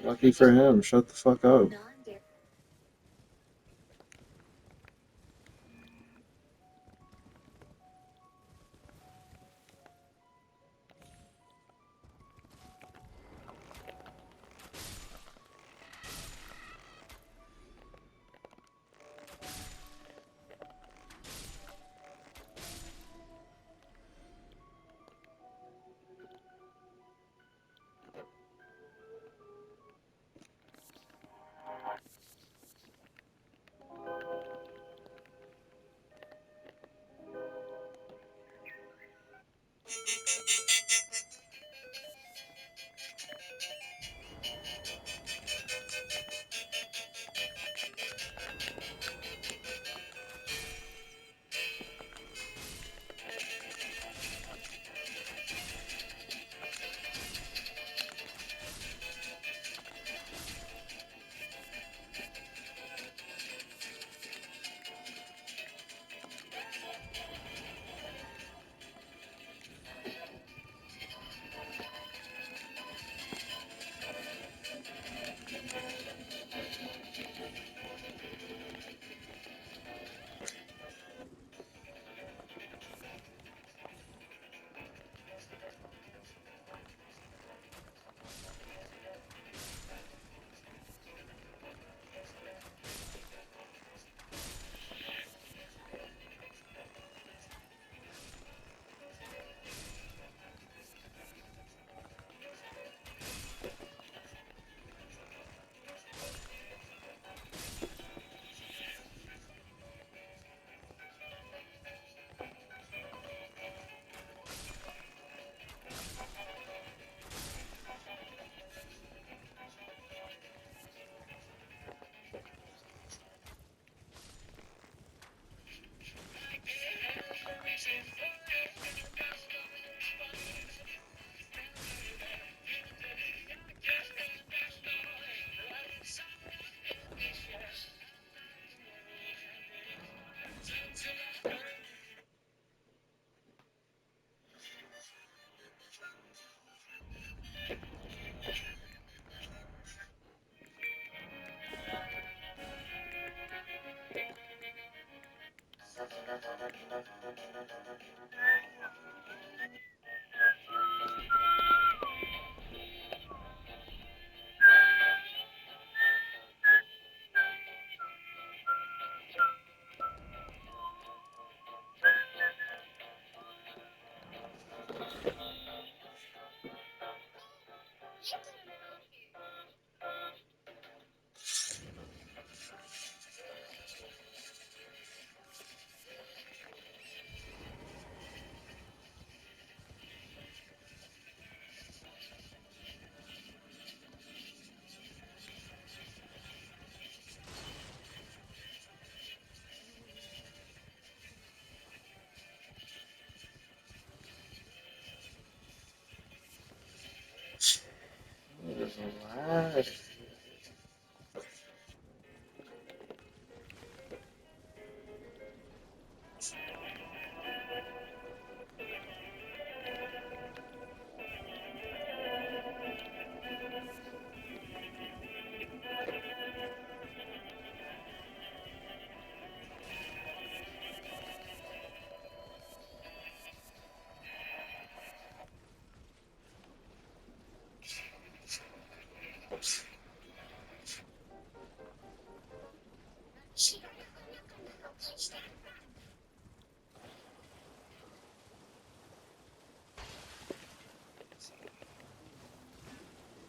Lucky for him. Shut the fuck up. Relax.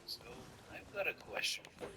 So I've got a question for you.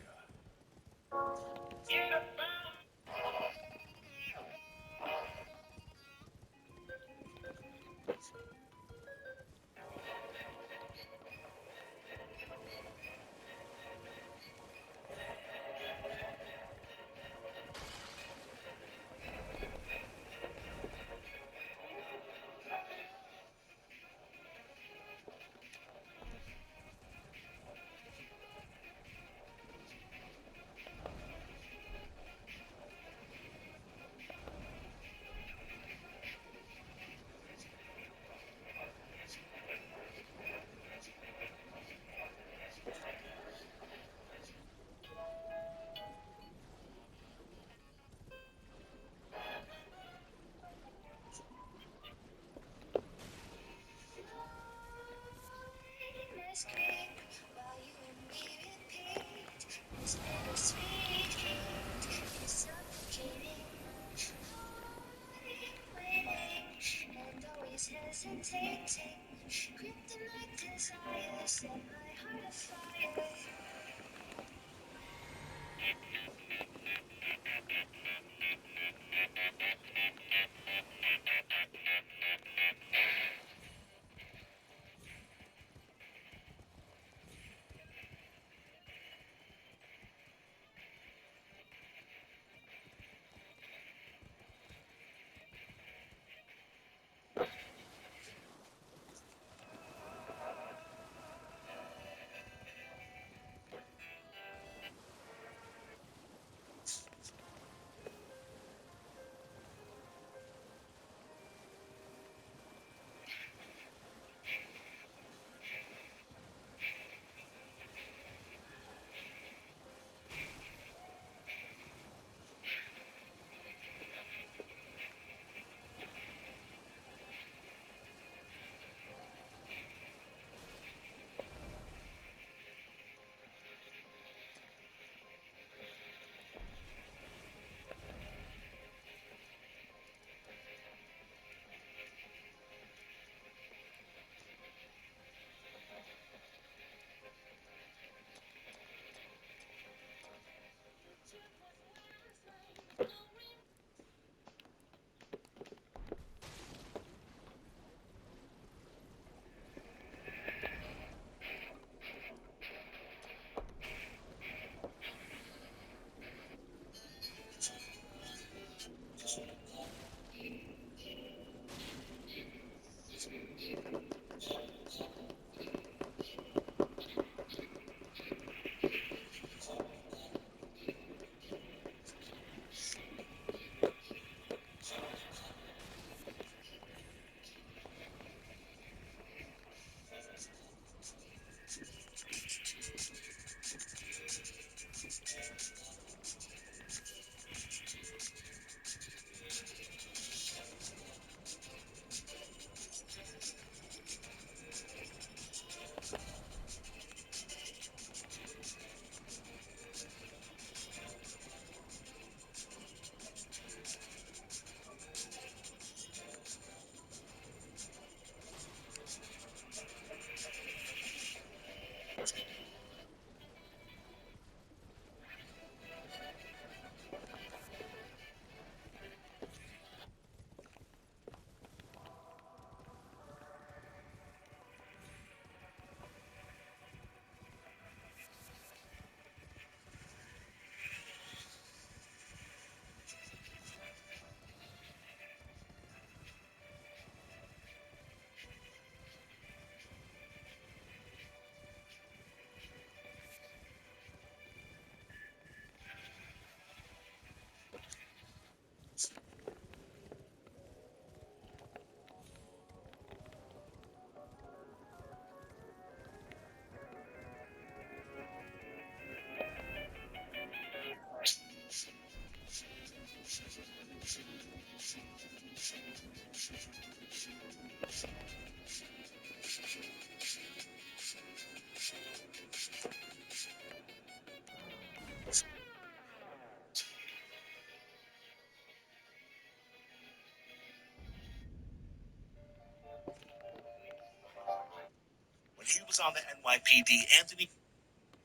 When he was on the NYPD, Anthony.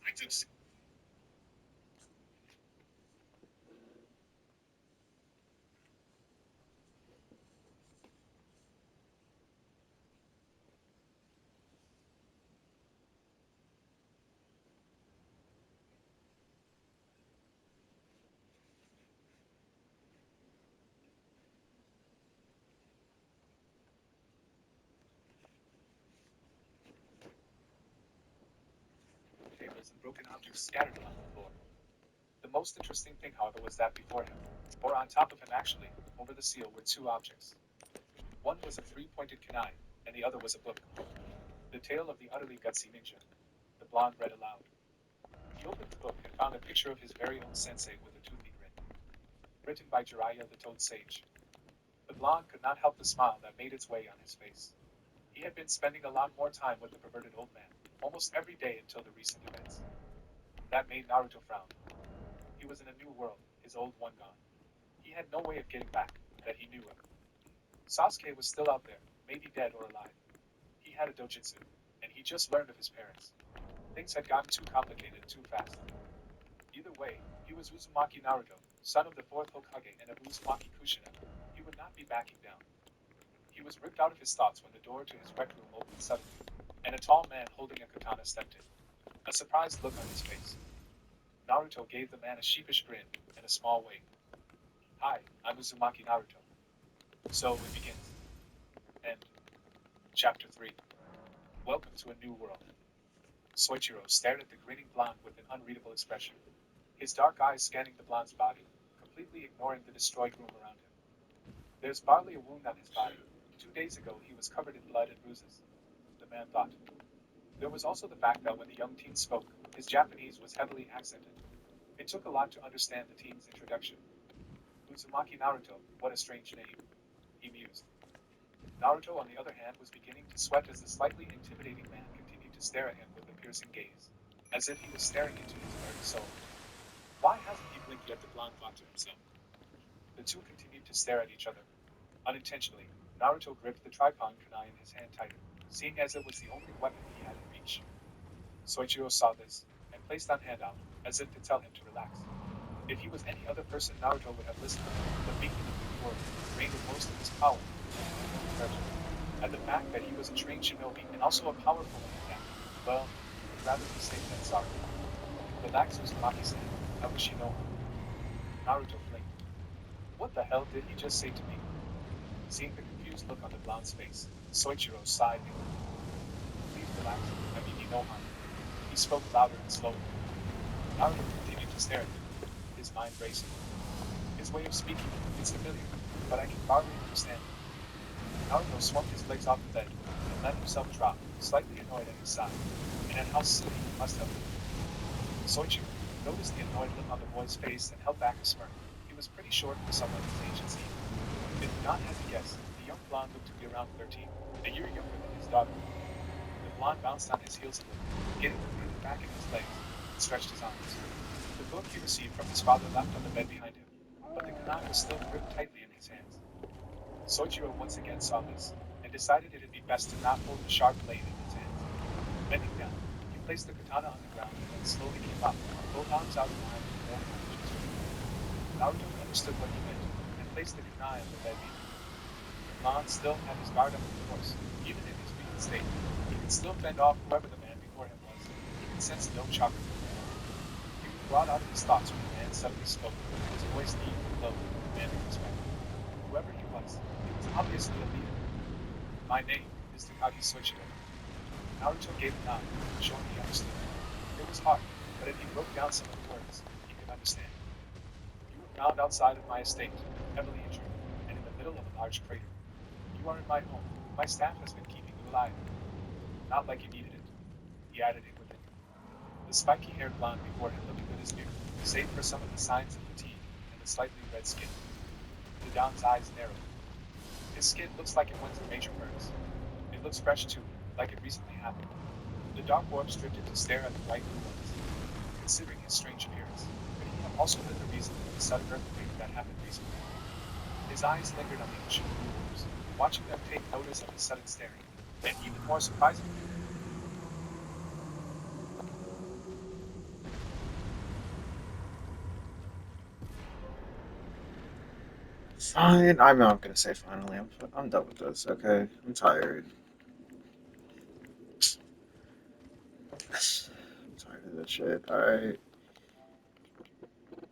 I did. Tables and broken objects scattered along the floor. The most interesting thing, however, was that before him, or on top of him actually, over the seal were two objects. One was a three-pointed kunai, and the other was a book. The Tale of the Utterly Gutsy Ninja. The blonde read aloud. He opened the book and found a picture of his very own sensei with a toothy grin. Written by Jiraiya the Toad Sage. The blonde could not help the smile that made its way on his face. He had been spending a lot more time with the perverted old man, almost every day until the recent events. That made Naruto frown. He was in a new world, his old one gone. He had no way of getting back, that he knew of. Sasuke was still out there, maybe dead or alive. He had a dojutsu, and he just learned of his parents. Things had gotten too complicated too fast. Either way, he was Uzumaki Naruto, son of the fourth Hokage and of Uzumaki Kushina. He would not be backing down. He was ripped out of his thoughts when the door to his rec room opened suddenly, and a tall man holding a katana stepped in, a surprised look on his face. Naruto gave the man a sheepish grin and a small wave. Hi, I'm Uzumaki Naruto. So it begins. And Chapter 3. Welcome to a new world. Soichiro stared at the grinning blonde with an unreadable expression, his dark eyes scanning the blonde's body, completely ignoring the destroyed room around him. There's barely a wound on his body. 2 days ago he was covered in blood and bruises, the man thought. There was also the fact that when the young teen spoke, his Japanese was heavily accented. It took a lot to understand the teen's introduction. Uzumaki Naruto, what a strange name, he mused. Naruto, on the other hand, was beginning to sweat as the slightly intimidating man continued to stare at him with a piercing gaze, as if he was staring into his very soul. Why hasn't he blinked yet? The blonde thought to himself. The two continued to stare at each other. Unintentionally, Naruto gripped the tripod kunai in his hand tighter, seeing as it was the only weapon he had in reach. Soichiro saw this, and placed on hand out, as if to tell him to relax. If he was any other person, Naruto would have listened, but being in the Blue World, drained of most of his power, and the fact that he was a trained shinobi and also a powerful one at that, well, he would rather be safe than sorry. Relax, Uzumaki-san. I wish you no harm. Naruto blinked. What the hell did he just say to me? Seeing the confused look on the blonde's face, Soichiro sighed inwardly. Please relax. I mean you no harm. He spoke louder and slower. Naruto continued to stare at him, his mind racing. His way of speaking, it's familiar, but I can barely understand it. Naruto swung his legs off the bed and let himself drop, slightly annoyed at his side, and at how silly he must have been. Soichiro noticed the annoyed look on the boy's face and held back a smirk. He was pretty short for someone his age and seemed. If not had to guess, the young blonde looked to be around 13, a year younger than his daughter. The blonde bounced on his heels a little, getting the breathing back in his legs, and stretched his arms. The book he received from his father left on the bed behind him, but the kunai was still gripped tightly in his hands. Soichiro once again saw this, and decided it would be best to not hold the sharp blade in his hands. Bending down, he placed the katana on the ground and then slowly came up, both arms out in line with more punches. Naruto understood what he meant, and placed the kunai on the bed beneath. The blonde still had his guard up, of course, even in his weakened state. He could still fend off whoever the man before him was. He could sense no chakra. He was brought out of his thoughts when the man suddenly spoke, his voice deep and low, demanding respect. Whoever he was obviously a leader. My name is Takagi Soichiro. Naruto gave a nod, showing he understood. It was hard, but if he broke down some of the words, he could understand. You were found outside of my estate, heavily injured, and in the middle of a large crater. You are in my home. My staff has been keeping you alive. Not like you needed it, he added inwardly. The spiky-haired blonde before him looked good as new, save for some of the signs of fatigue and the slightly red skin. The Don's eyes narrowed. His skin looks like it went through major burns. It looks fresh too, like it recently happened. The dark orbs drifted to stare at the white blue ones, considering his strange appearance. Could he have also been the reason for the sudden earthquake that happened recently? His eyes lingered on the ocean blue orbs, watching them take notice of his sudden staring, and even more surprisingly, Fine. I'm not gonna say finally. I'm done with this. Okay. I'm tired. I'm tired of this shit. All right.